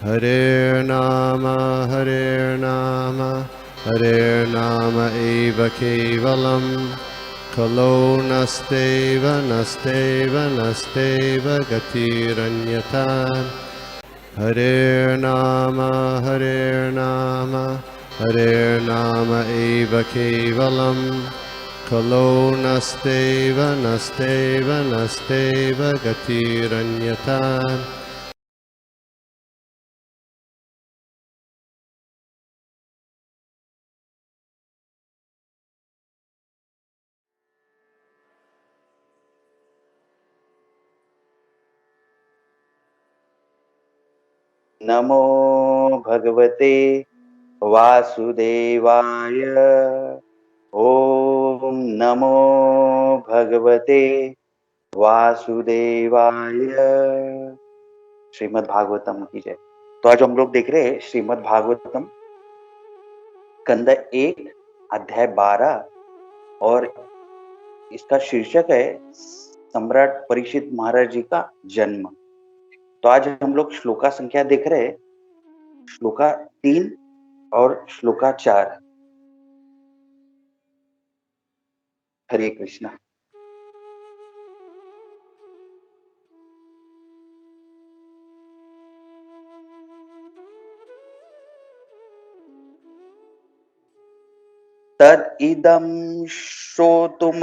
Hare Nama, Hare Nama eva kevalam, Kalo nasteva, nasteva, nasteva gatiranyata. Hare Nama, Hare Nama, Hare Nama eva kevalam, Kalo nasteva, nasteva, nasteva gatiranyata. नमो भगवते वासुदेवाय। ओम नमो भगवते वासुदेवाय। श्रीमद् भागवतम की जय। तो आज हम लोग देख रहे हैं श्रीमद् भागवतम स्कंद 1 अध्याय 12 और इसका शीर्षक है सम्राट परीक्षित महाराज जी का जन्म। तो आज हम लोग श्लोका संख्या देख रहे हैं, श्लोका 3 और श्लोका 4। हरे कृष्णा। तद इदं श्रोतुम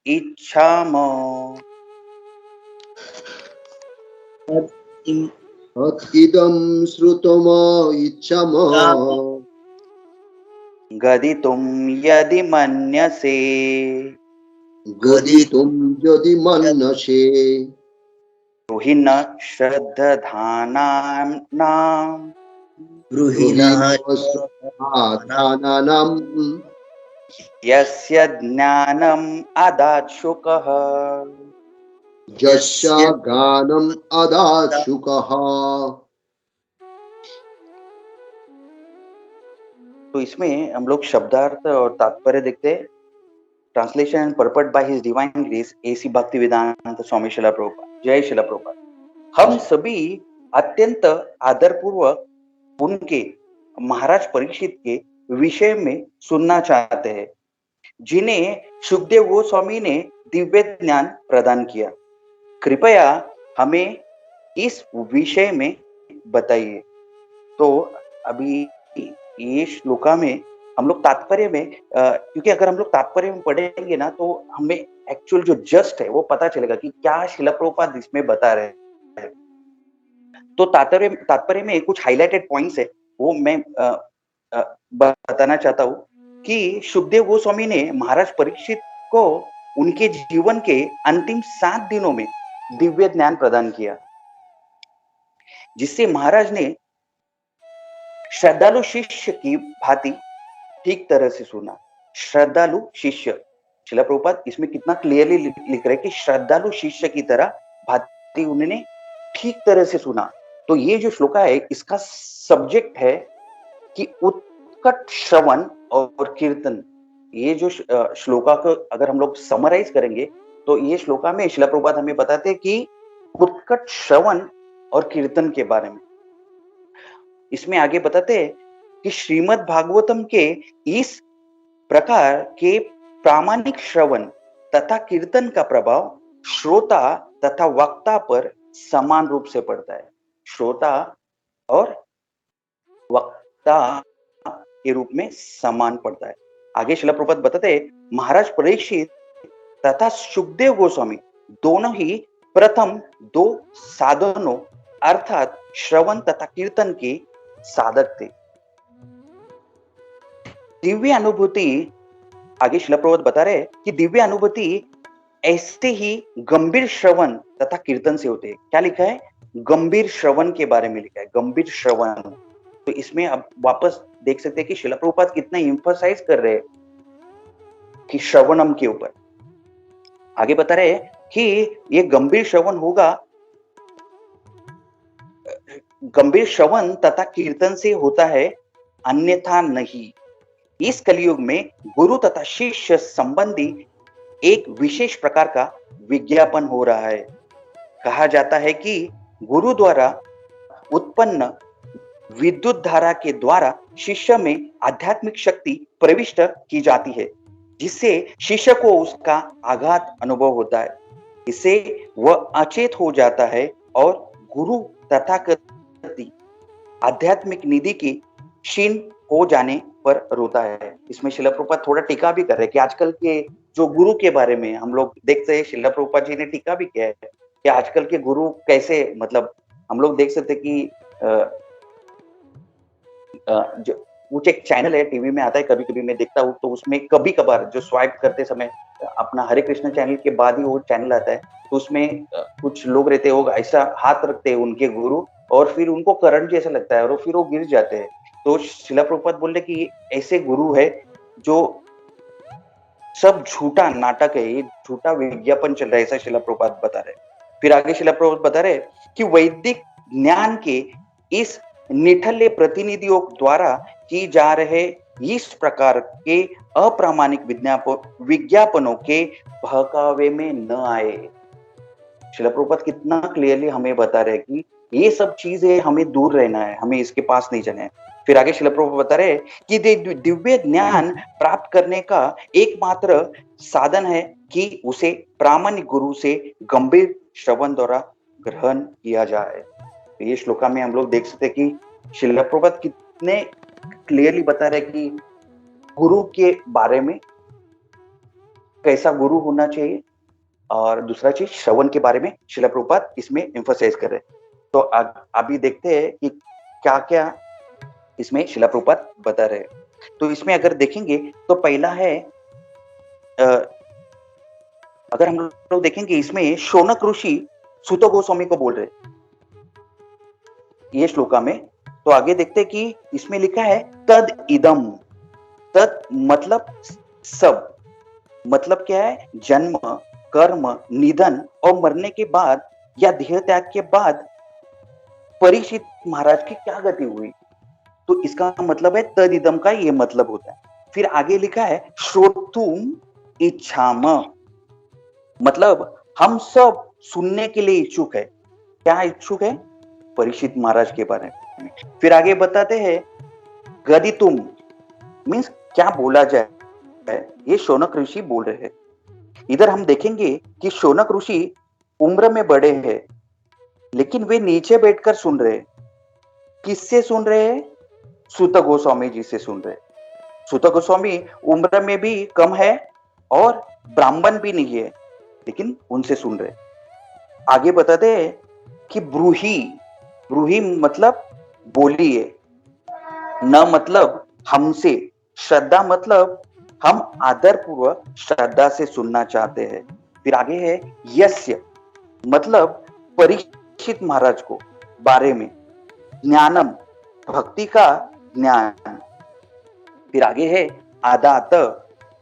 इच्छाम इदं श्रुतुम इच्छाम गदितुं यदि मन्यसे। गदितुं यदि मन्यसे। ब्रूहि न श्रद्धानानां ब्रूहि न श्रद्धानानां यस्य ज्ञानम् अदात्सुकः। यस्य ज्ञानम् अदात्सुकः। तो इसमें हम लोग शब्दार्थ और तात्पर्य देखते हैं। Translation and purport by his divine grace A C Bhaktivedanta Swami शिला प्रभुपाद। जय शिला प्रभुपाद। हम सभी अत्यंत आदरपूर्वक उनके महाराज परीक्षित के विषय में सुनना चाहते हैं, जिन्हें सुखदेव गोस्वामी ने दिव्य ज्ञान प्रदान किया। कृपया हमें इस विषय में बताइए। तो अभी ये श्लोका में हम लोग तात्पर्य में क्योंकि अगर हम लोग तात्पर्य में पढ़ेंगे ना तो हमें एक्चुअल जो जस्ट है वो पता चलेगा कि क्या शिला प्रभुपाद इसमें बता रहे हैं। तो तात्पर्य में कुछ हाइलाइटेड पॉइंट्स है, वो मैं बताना चाहता हूँ कि सुखदेव गोस्वामी ने महाराज परीक्षित को उनके जीवन के अंतिम 7 दिनों में दिव्य ज्ञान प्रदान किया, जिससे महाराज ने श्रद्धालु शिष्य की भांति ठीक तरह से सुना। श्रद्धालु शिष्य, शिला प्रभुपाद इसमें कितना क्लियरली लिख रहे हैं कि श्रद्धालु शिष्य की तरह भांति उन्होंने ठीक तरह से सुना। तो ये जो श्लोका है इसका सब्जेक्ट है कि उत्कट श्रवण और कीर्तन। ये जो श्लोका को अगर हम लोग समराइज करेंगे तो ये श्लोका में शिला प्रभुपाद हमें बताते हैं कि उत्कट श्रवण और कीर्तन के बारे में। इसमें आगे बताते हैं कि श्रीमद् भागवतम के इस प्रकार के प्रामाणिक श्रवण तथा कीर्तन का प्रभाव श्रोता तथा वक्ता पर समान रूप से पड़ता है। श्रोता और वक्ता के रूप में समान पड़ता है। आगे शिला प्रभुपाद बताते हैं महाराज परीक्षित तथा सुखदेव गोस्वामी दोनों ही प्रथम 2 साधनों अर्थात श्रवण तथा कीर्तन के साधक थे। दिव्य अनुभूति, आगे शिला प्रभुपाद बता रहे हैं कि दिव्य अनुभूति ऐसे ही गंभीर श्रवण तथा कीर्तन से होते हैं। क्या लिखा है? गंभीर श्रवण के बारे में लिखा है, गंभीर श्रवण। तो इसमें अब वापस देख सकते हैं कि शिला प्रभुपाद कितना एम्फसाइज कर रहे हैं कि श्रवणम के ऊपर। आगे बता रहे हैं कि ये गंभीर श्रवण होगा, गंभीर श्रवण तथा कीर्तन से होता है, अन्यथा नहीं। इस कलयुग में गुरु तथा शिष्य संबंधी एक विशेष प्रकार का विज्ञापन हो रहा है। कहा जाता है कि गुरु द्वारा उत्पन्न विद्युत धारा के द्वारा शिष्य में आध्यात्मिक शक्ति प्रविष्ट की जाती है, जिससे शिष्य को उसका आघात अनुभव होता है। इससे वह अचेत हो जाता है और गुरु तथाकथित आध्यात्मिक निधि की क्षीण हो जाने पर रोता है। इसमें शिला प्रभुपाद थोड़ा टीका भी कर रहे हैं कि आजकल के जो गुरु के बारे में हम लोग देखते हैं, शिला प्रभुपाद जी ने टीका भी किया है कि आजकल के गुरु कैसे, मतलब हम लोग देख सकते कि जो कुछ एक चैनल है टीवी में आता है, कभी कभी मैं देखता हूँ, तो उसमें कभी कभार जो स्वाइप करते समय अपना हरे कृष्ण चैनल के बाद ही वो चैनल आता है, तो उसमें कुछ लोग रहते हैं, वो ऐसा हाथ रखते हैं उनके गुरु और फिर उनको करंट जैसा लगता है और फिर वो गिर जाते हैं। तो शिला प्रभुपाद बोल रहे कि ऐसे गुरु है जो सब झूठा नाटक है, ये झूठा विज्ञापन चल रहा है, ऐसा शिला प्रभुपाद बता रहे। फिर आगे शिला प्रभुपाद बता रहे कि वैदिक ज्ञान के इस निठल्ले प्रतिनिधियों द्वारा की जा रहे इस प्रकार के अप्रामाणिक विज्ञापनों के बहकावे में न आए। शिला प्रभुपाद कितना क्लियरली हमें बता रहे कि ये सब चीजें हमें दूर रहना है, हमें इसके पास नहीं जाना है। फिर आगे शिला प्रभुपाद बता रहे कि दिव्य ज्ञान प्राप्त करने का एकमात्र साधन है कि उसे प्रामाणिक गुरु से गंभीर श्रवण द्वारा ग्रहण किया जाए। ये श्लोका में हम लोग देख सकते हैं कि शिला प्रभुपाद कितने क्लियरली बता रहे कि गुरु के बारे में, कैसा गुरु होना चाहिए, और दूसरा चीज श्रवण के बारे में शिला प्रभुपाद इसमें एम्फसाइज कर रहे हैं। तो अभी देखते हैं कि क्या क्या इसमें शिला प्रभुपाद बता रहे हैं। तो इसमें अगर देखेंगे तो पहला है, अगर हम लोग देखेंगे इसमें शौनक ऋषि सूत गोस्वामी को बोल रहे ये श्लोका में। तो आगे देखते हैं कि इसमें लिखा है तद इदम। तद मतलब सब, मतलब क्या है, जन्म, कर्म, निधन और मरने के बाद या देह त्याग के बाद परीक्षित महाराज की क्या गति हुई। तो इसका मतलब है तद इदम का ये मतलब होता है। फिर आगे लिखा है श्रोतुम इच्छाम, मतलब हम सब सुनने के लिए इच्छुक है। क्या इच्छुक है? परीक्षित महाराज के बारे में। फिर आगे बताते हैं गदितुम मीन्स क्या बोला जाए, ये शौनक ऋषि बोल रहे हैं। इधर हम देखेंगे कि शौनक ऋषि उम्र में बड़े हैं, लेकिन वे नीचे बैठकर सुन रहे हैं। किससे सुन रहे हैं? सूत गोस्वामी जी से सुन रहे हैं। सूत गोस्वामी उम्र में भी कम है और ब्राह्मण भी नहीं है, लेकिन उनसे सुन रहे। आगे बताते हैं कि ब्रूही, ब्रूही मतलब बोलिए, न मतलब हमसे, श्रद्धा मतलब हम आदर पूर्वक श्रद्धा से सुनना चाहते हैं। फिर आगे है यस्य, मतलब परीक्षित महाराज को बारे में, ज्ञानम भक्ति का ज्ञान। फिर आगे है आदात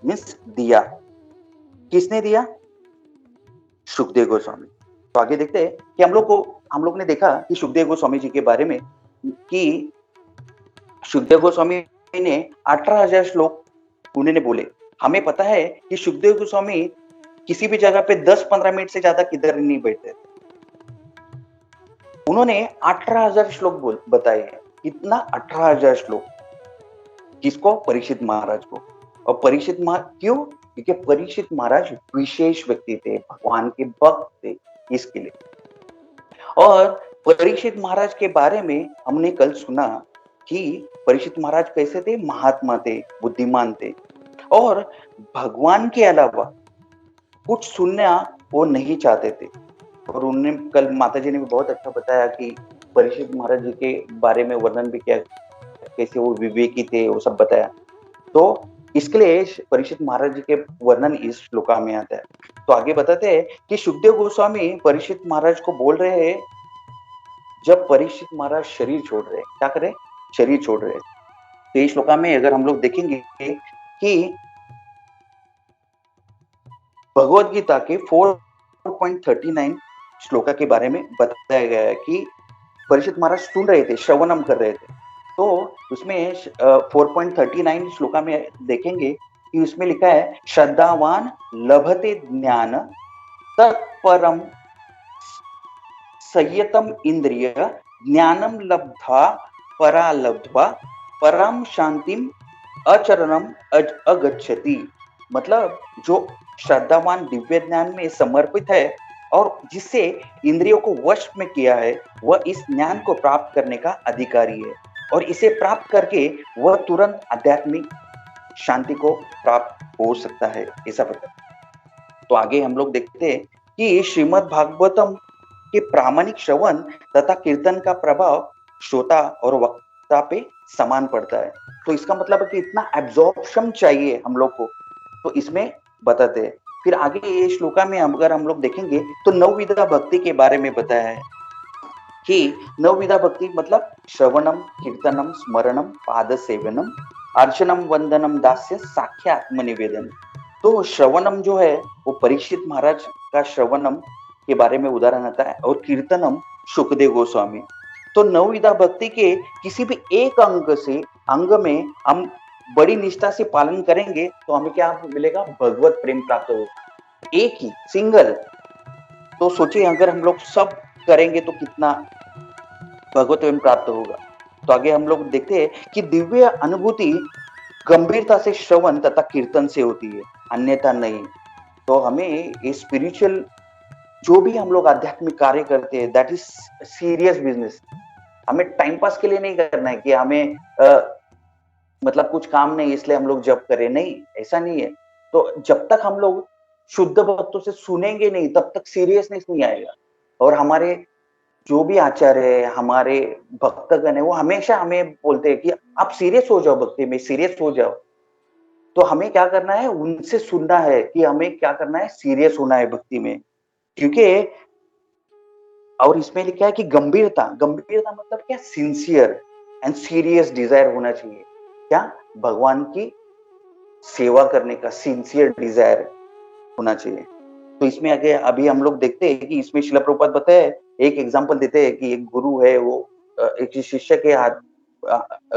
मीन्स दिया। किसने दिया? सुखदेव गोस्वामी। तो आगे देखते हैं कि हम लोग ने देखा कि सुखदेव गोस्वामी जी के बारे में कि सुखदेव गोस्वामी ने 18,000 श्लोक उन्होंने बोले। हमें पता है कि सुखदेव गोस्वामी किसी भी जगह पे 10-15 मिनट से ज्यादा किधर नहीं बैठते। उन्होंने 18,000 श्लोक बताए हैं। कितना? 18,000 श्लोक। किसको? परीक्षित महाराज को। और परीक्षित महाराज क्यों? क्योंकि परीक्षित महाराज विशेष व्यक्ति थे, भगवान के भक्त थे, इसके लिए। और परीक्षित महाराज के बारे में हमने कल सुना कि परीक्षित महाराज कैसे थे? महात्मा थे, बुद्धिमान थे, और भगवान के अलावा कुछ सुनना वो नहीं चाहते थे। और उन्होंने कल माता जी ने भी बहुत अच्छा बताया कि परीक्षित महाराज जी के बारे में वर्णन भी किया, कैसे वो विवेकी थे, वो सब बताया। तो इसके लिए परीक्षित महाराज जी के वर्णन इस श्लोका में आता है। तो आगे बताते हैं कि सुखदेव गोस्वामी परीक्षित महाराज को बोल रहे हैं, जब परीक्षित महाराज शरीर छोड़ रहे, क्या करे? शरीर छोड़ रहे। तो इस श्लोका में अगर हम लोग देखेंगे कि भगवत गीता के 4.39 श्लोका के बारे में बताया गया है कि परीक्षित महाराज सुन रहे थे, श्रवणम कर रहे थे। तो उसमें 4.39 श्लोका में देखेंगे कि उसमें लिखा है श्रद्धावान लभते ज्ञान तत्परम संयतम इंद्रिय ज्ञानम लब्ध्वा परा लब्ध्वा परम शांतिम अचरणम अगच्छति। मतलब जो श्रद्धावान दिव्य ज्ञान में समर्पित है और जिससे इंद्रियों को वश में किया है, वह इस ज्ञान को प्राप्त करने का अधिकारी है और इसे प्राप्त करके वह तुरंत आध्यात्मिक शांति को प्राप्त हो सकता है, ऐसा बता। तो आगे हम लोग देखते हैं कि श्रीमद् भागवतम के प्रामाणिक श्रवण तथा कीर्तन का प्रभाव श्रोता और वक्ता पे समान पड़ता है। तो इसका मतलब है कि इतना एब्जॉर्प्शन चाहिए हम लोग को, तो इसमें बताते हैं। फिर आगे ये श्लोका में अगर हम लोग देखेंगे तो नवविधा भक्ति के बारे में बताया है कि नवविधा भक्ति मतलब श्रवणम, कीर्तनम, स्मरणम, पाद सेवनम, अर्चनम, वंदनम, दास्य, साख्यात्म निवेदन। तो श्रवणम जो है वो परीक्षित महाराज का श्रवणम के बारे में उदाहरण आता है और कीर्तनम सुखदेव गोस्वामी। तो नवविधा भक्ति के किसी भी एक अंग में हम बड़ी निष्ठा से पालन करेंगे तो हमें क्या मिलेगा? भगवत प्रेम प्राप्त होगा, एक ही सिंगल। तो सोचिए अगर हम लोग सब करेंगे तो कितना भगवत प्रेम प्राप्त होगा। तो आगे हम लोग देखते हैं कि दिव्य अनुभूति गंभीरता से श्रवण तथा कीर्तन से होती है, अन्यथा नहीं। तो हमें ये स्पिरिचुअल जो भी हम लोग आध्यात्मिक कार्य करते हैं, दैट इज सीरियस बिजनेस। हमें टाइम पास के लिए नहीं करना है कि हमें मतलब कुछ काम नहीं इसलिए हम लोग जप करें, नहीं, ऐसा नहीं है। तो जब तक हम लोग शुद्ध भक्तों से सुनेंगे नहीं तब तक सीरियसनेस नहीं आएगा। और हमारे जो भी आचार्य है, हमारे भक्तगण है, वो हमेशा हमें बोलते हैं कि आप सीरियस हो जाओ भक्ति में, सीरियस हो जाओ। तो हमें क्या करना है? उनसे सुनना है कि हमें क्या करना है, सीरियस होना है भक्ति में। क्योंकि और इसमें लिखा है कि गंभीरता, गंभीरता मतलब क्या? सिंसियर एंड सीरियस डिजायर होना चाहिए। क्या? भगवान की सेवा करने का सिंसियर डिजायर होना चाहिए। तो इसमें आगे अभी हम लोग देखते हैं कि इसमें शिला प्रभुपाद बताए, एक एग्जांपल देते हैं कि एक गुरु है, वो एक शिष्य के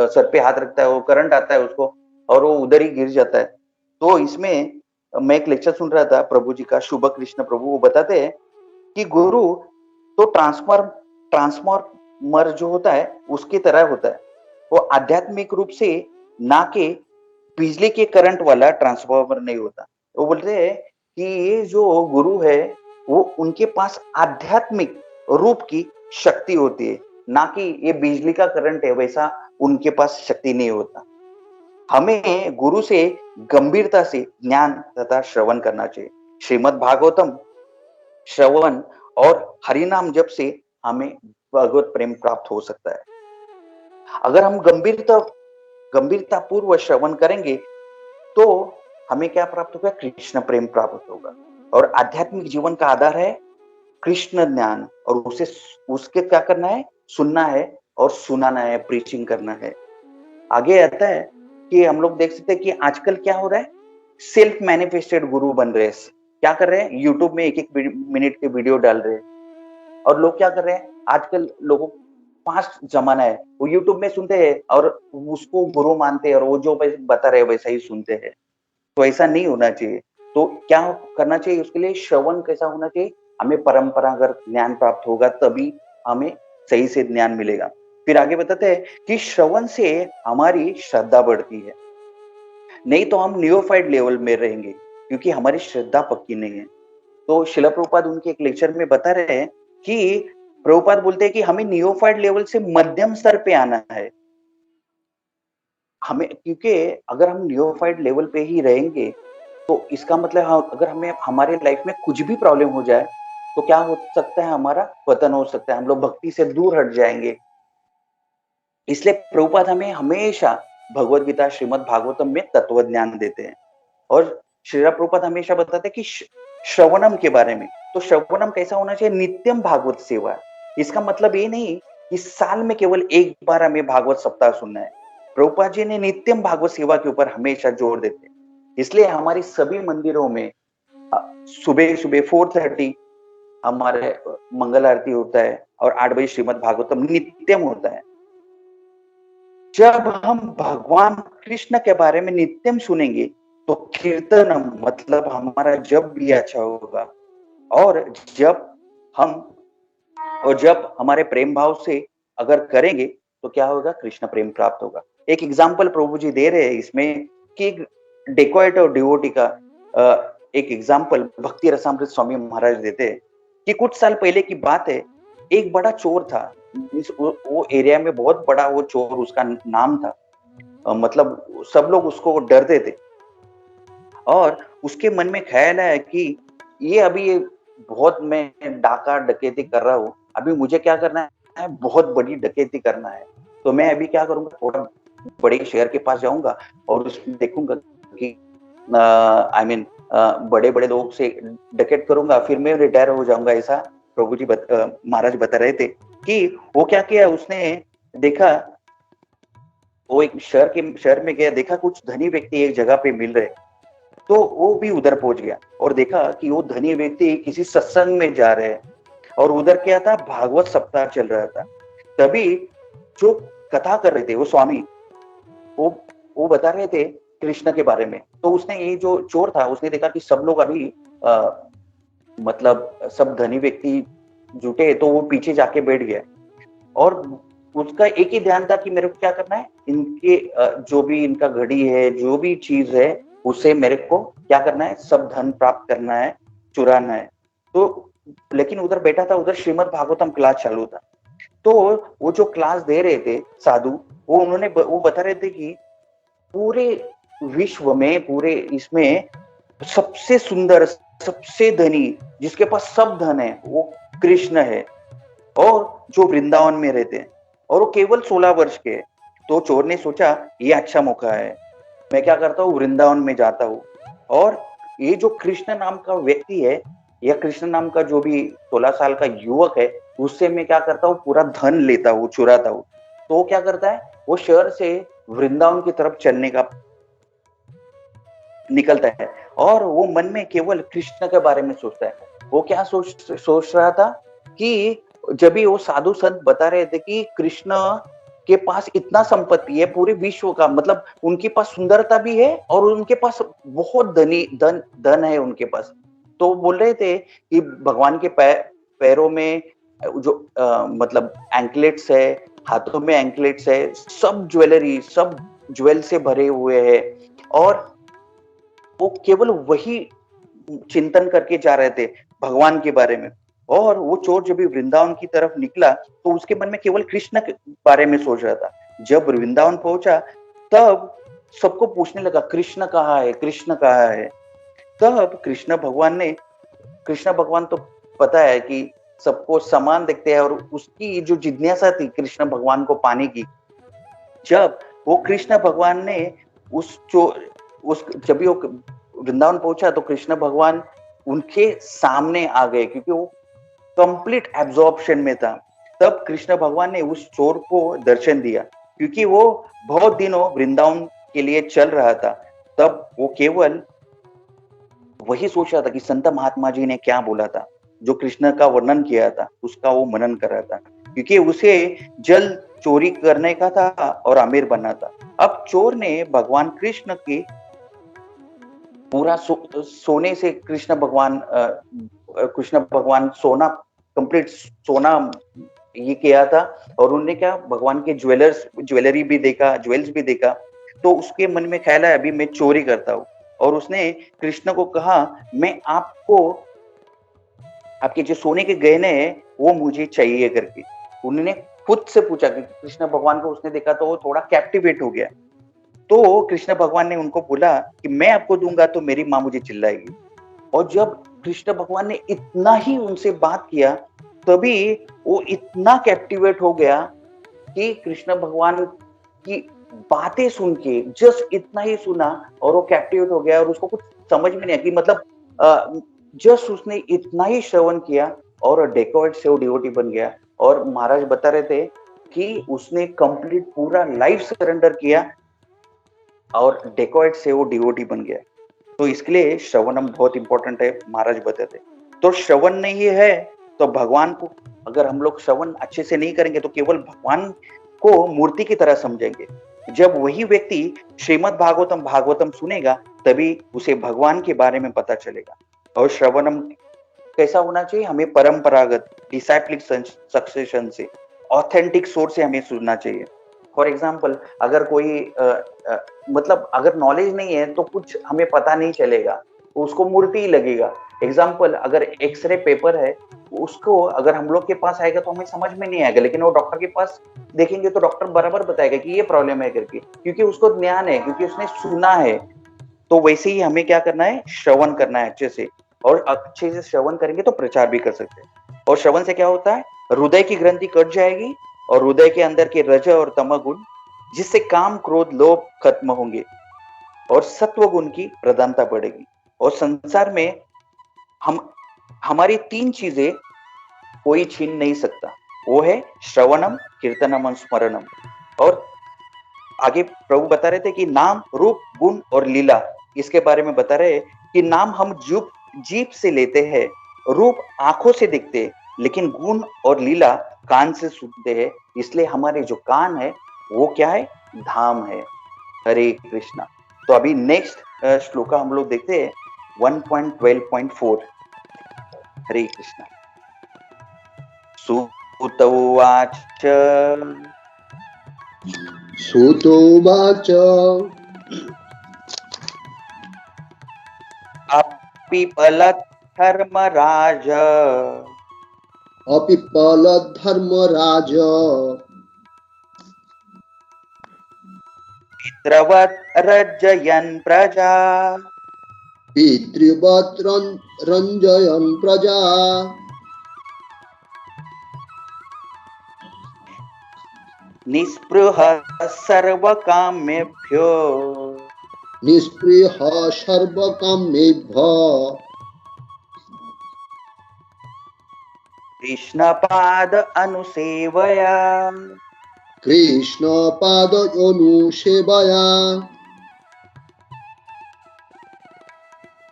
सर पे हाथ रखता है, वो करंट आता है उसको और वो उधर ही गिर जाता है। तो इसमें मैं एक लेक्चर सुन रहा था प्रभु जी का, शुभ कृष्ण प्रभु, वो बताते हैं कि गुरु तो ट्रांसफॉर्मर जो होता है उसकी तरह होता है। वो आध्यात्मिक रूप से ना के बिजली के करंट वाला ट्रांसफॉर्मर नहीं होता। वो बोलते हैं कि ये जो गुरु है वो उनके पास आध्यात्मिक रूप की शक्ति होती है, ना कि ये बिजली का करंट है वैसा उनके पास शक्ति नहीं होता। हमें गुरु से गंभीरता से ज्ञान तथा श्रवण करना चाहिए। श्रीमद् भागवतम श्रवण और हरिनाम जप से हमें भगवत प्रेम प्राप्त हो सकता है। अगर हम गंभीरता पूर्वक श्रवण करेंगे तो हमें क्या प्राप्त होगा? कृष्ण प्रेम प्राप्त होगा। और आध्यात्मिक जीवन का आधार है कृष्ण ज्ञान, और उसके क्या करना है? सुनना है और सुनाना है, प्रीचिंग करना है। आगे आता है कि हम लोग देख सकते हैं कि आजकल क्या हो रहा है? सेल्फ मैनिफेस्टेड गुरु बन रहे हैं। क्या कर रहे हैं? यूट्यूब में 1-1 मिनट के वीडियो डाल रहे हैं। और लोग क्या कर रहे हैं? आजकल लोगों फास्ट जमाना है, वो यूट्यूब में सुनते हैं और उसको गुरु मानते हैं और वो जो बता रहे हैं वैसा ही सुनते हैं। तो ऐसा नहीं होना चाहिए। तो क्या करना चाहिए उसके लिए? श्रवण कैसा होना चाहिए? हमें परंपरागत ज्ञान प्राप्त होगा तभी हमें सही से ज्ञान मिलेगा। फिर आगे बताते हैं कि श्रवण से हमारी श्रद्धा बढ़ती है, नहीं तो हम नियोफाइड लेवल में रहेंगे क्योंकि हमारी श्रद्धा पक्की नहीं है। तो शिला प्रभुपाद उनके एक लेक्चर में बता रहे हैं कि प्रभुपाद बोलते हैं कि हमें नियोफाइड लेवल से मध्यम स्तर पे आना है। हमें, क्योंकि अगर हम नियोफाइड लेवल पे ही रहेंगे तो इसका मतलब अगर हमें हमारे लाइफ में कुछ भी प्रॉब्लम हो जाए तो क्या हो सकता है? हमारा पतन हो सकता है, हम लोग भक्ति से दूर हट जाएंगे। इसलिए प्रभुपाद हमें हमेशा भगवत गीता, श्रीमद् भागवतम में तत्व ज्ञान देते हैं। और श्रीला प्रभुपाद हमेशा बताते हैं कि श्रवणम के बारे में। तो श्रवणम कैसा होना चाहिए? नित्यम भागवत सेवा। इसका मतलब ये नहीं कि साल में केवल एक बार हमें भागवत सप्ताह सुनना है। प्रभुपाद जी ने नित्यम भागवत सेवा के ऊपर हमेशा जोर देते हैं। इसलिए हमारी सभी मंदिरों में सुबह सुबह 4:30 हमारे मंगल आरती होता है और 8 बजे श्रीमद् भागवतम नित्यम होता है। जब हम भगवान कृष्ण के बारे में नित्यम सुनेंगे तो कीर्तनम मतलब हमारा जब भी अच्छा होगा। और जब हमारे प्रेम भाव से अगर करेंगे तो क्या होगा, कृष्ण प्रेम प्राप्त होगा। एक एग्जाम्पल प्रभु जी दे रहे हैं इसमें कि एक डेकोइट और डिवोटी का एक एग्जाम्पल भक्ति रसामृत स्वामी महाराज देते हैं कि कुछ साल पहले की बात है, एक बड़ा चोर था। वो एरिया में बहुत बड़ा वो चोर, उसका नाम था, मतलब सब लोग उसको डरते थे। और उसके मन में ख्याल आया कि ये बहुत मैं डाका डकैती कर रहा हूँ, अभी मुझे क्या करना है, बहुत बड़ी डकैती करना है। तो मैं अभी क्या करूंगा, थोड़ा बड़े शहर के पास जाऊंगा और उसमें देखूंगा कि आई मीन बड़े बड़े लोग से डकैत करूंगा, फिर मैं रिटायर हो जाऊंगा। ऐसा प्रभु जी महाराज बता रहे थे कि वो क्या किया, उसने देखा, वो एक शहर में गया, देखा कुछ धनी व्यक्ति एक जगह पे मिल रहे, तो वो भी उधर पहुंच गया और देखा कि वो धनी व्यक्ति किसी सत्संग में जा रहे हैं और उधर क्या था, भागवत सप्ताह चल रहा था। तभी जो कथा कर रहे थे वो स्वामी, वो वो बता रहे थे कृष्ण के बारे में। तो उसने, ये जो चोर था, उसने देखा कि सब लोग अभी मतलब सब धनी व्यक्ति जुटे, तो वो पीछे जाके बैठ गया और उसका एक ही ध्यान था कि मेरे को क्या करना है, इनके जो भी इनका घड़ी है, जो भी चीज है, उसे मेरे को क्या करना है, सब धन प्राप्त करना है, चुराना है। तो लेकिन उधर बैठा था, उधर श्रीमद् भागवतम क्लास चालू था। तो वो जो क्लास दे रहे थे साधु, वो बता रहे थे कि पूरे विश्व में, पूरे इसमें सबसे सुंदर, सबसे धनी, जिसके पास सब धन है, वो कृष्ण है, और जो वृंदावन में रहते हैं, और वो केवल 16 वर्ष के हैं। तो चोर ने सोचा ये अच्छा मौका है, मैं क्या करता हूँ, वृंदावन में जाता हूँ और ये जो कृष्ण नाम का व्यक्ति है, या कृष्ण नाम का जो भी 16 साल का युवक है, उससे मैं क्या करता हूँ, पूरा धन लेता हूँ, चुराता हूँ। तो वो क्या करता है, वो शहर से वृंदावन की तरफ चलने का निकलता है और वो मन में केवल कृष्ण के बारे में सोचता है। वो क्या सोच रहा था कि जब भी वो साधु संत बता रहे थे कि कृष्ण के पास इतना संपत्ति है पूरे विश्व का, मतलब उनके पास सुंदरता भी है और उनके पास बहुत धन है उनके पास। तो बोल रहे थे कि भगवान के पैरों में जो मतलब एंकलेट्स है, हाथों में एंकलेट्स है, सब ज्वेलरी, सब ज्वेल से भरे हुए है, और वो केवल वही चिंतन करके जा रहे थे भगवान के बारे में। और वो चोर जब भी वृंदावन की तरफ निकला तो उसके मन में केवल कृष्ण के बारे में सोच रहा था। जब वृंदावन पहुंचा तब सबको पूछने लगा, कृष्ण कहाँ है, कृष्ण कहाँ है। तब कृष्ण भगवान तो पता है कि सबको समान दिखते हैं, और उसकी जो जिज्ञासा थी कृष्ण भगवान को पाने की, जब वो कृष्ण भगवान ने जब भी वो वृंदावन पहुंचा तो कृष्ण भगवान उनके सामने आ गए, क्योंकि वो कंप्लीट एब्जॉर्प्शन में था। तब कृष्ण भगवान ने उस चोर को दर्शन दिया, क्योंकि वो बहुत दिनों वृंदावन के लिए चल रहा था। तब वो केवल वही सोच रहा था कि संत महात्मा जी ने क्या बोला था, जो कृष्ण का वर्णन किया था उसका वो मनन कर रहा था, क्योंकि उसे जल चोरी करने का था और अमीर बनना था। अब चोर ने भगवान कृष्ण की पूरा सोने से कृष्ण भगवान सोना, कंप्लीट सोना ये किया था, और उन्होंने क्या, भगवान के ज्वेलरी भी देखा, ज्वेल्स भी देखा। तो उसके मन में ख्याल है अभी मैं चोरी करता हूँ, और उसने कृष्ण को कहा मैं आपको, आपके जो सोने के गहने हैं वो मुझे चाहिए करके। उन्होंने खुद से पूछा कि कृष्ण भगवान को उसने देखा तो वो थोड़ा कैप्टिवेट हो गया। तो कृष्ण भगवान ने उनको बोला कि मैं आपको दूंगा तो मेरी माँ मुझे चिल्लाएगी। और जब कृष्ण भगवान ने इतना ही उनसे बात किया, तभी वो इतना कैप्टिवेट हो गया कि कृष्ण भगवान की बातें सुन के जस्ट इतना ही सुना और वो कैप्टिवेट हो गया, और उसको कुछ समझ में नहीं आया कि मतलब जस्ट उसने इतना ही श्रवण किया और डेकोइट से वो डिवोटी बन गया। और महाराज बता रहे थे कि उसने कंप्लीट पूरा लाइफ सरेंडर किया और डेकोइट से वो डिवोटी बन गया। तो इसके लिए श्रवणम बहुत इंपॉर्टेंट है, महाराज बताते। तो श्रवण नहीं है तो भगवान को, अगर हम लोग श्रवण अच्छे से नहीं करेंगे तो केवल भगवान को मूर्ति की तरह समझेंगे। जब वही व्यक्ति श्रीमद् भागवतम सुनेगा तभी उसे भगवान के बारे में पता चलेगा। और श्रवणम कैसा होना चाहिए, हमें परंपरागत डिसाइप्लिक सक्सेशन से, ऑथेंटिक सोर्स से हमें सुनना चाहिए। फॉर एग्जाम्पल, अगर कोई मतलब अगर नॉलेज नहीं है तो कुछ हमें पता नहीं चलेगा, उसको मूर्ति ही लगेगा। एग्जाम्पल, अगर एक्सरे पेपर है, उसको अगर हम लोग के पास आएगा तो हमें समझ में नहीं आएगा, लेकिन वो डॉक्टर के पास देखेंगे तो डॉक्टर बराबर बताएगा कि ये प्रॉब्लम है करके, क्योंकि उसको ज्ञान है, क्योंकि उसने सुना है। तो वैसे ही हमें क्या करना है, श्रवण करना है अच्छे से, और अच्छे से श्रवण करेंगे तो प्रचार भी कर सकते हैं। और श्रवण से क्या होता है, हृदय की ग्रंथि कट जाएगी और हृदय के अंदर के रज और तम गुण, जिससे काम क्रोध लोभ खत्म होंगे और सत्व गुण की प्रधानता बढ़ेगी। और संसार में हम हमारी 3 चीजें कोई छीन नहीं सकता, वो है श्रवणम, कीर्तनम और स्मरणम। और आगे प्रभु बता रहे थे कि नाम रूप गुण और लीला, इसके बारे में बता रहे कि नाम हम जीभ से लेते हैं, रूप आंखों से दिखते हैं, लेकिन गुण और लीला कान से सुनते हैं। इसलिए हमारे जो कान है वो क्या है, धाम है। हरे कृष्णा। तो अभी नेक्स्ट श्लोका हम लोग देखते हैं 1.12.4। हरे कृष्णा। सूत उवाच सुतोवाच धर्मराज अपि धर्मराज पितृवत् रजयन् प्रजा पितृवत् रञ्जयन् प्रजा निःस्पृह सर्वकामेभ्यो निःस्पृह सर्वकामेभ्यः कृष्णपाद अनुसेवया। कृष्णपादयोनुसेवया।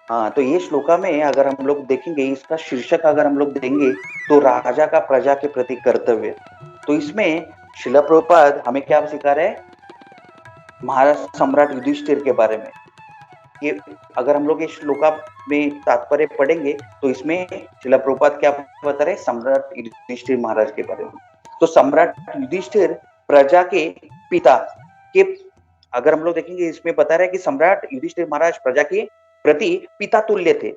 हाँ, तो ये श्लोका में अगर हम लोग देखेंगे, इसका शीर्षक अगर हम लोग देंगे तो राजा का प्रजा के प्रति कर्तव्य। तो इसमें शिला प्रभुपाद हमें क्या सिखा रहे हैं, महाराज सम्राट युधिष्ठिर के बारे में। ये अगर हम लोग इस श्लोका में तात्पर्य पढ़ेंगे तो इसमें शिला प्रभुपाद क्या बता रहे, सम्राट युधिष्ठिर महाराज के बारे में। तो सम्राट युधिष्ठिर प्रजा के पिता के, अगर हम लोग देखेंगे इसमें बता रहे हैं कि सम्राट युधिष्ठिर महाराज प्रजा के प्रति पिता तुल्य थे।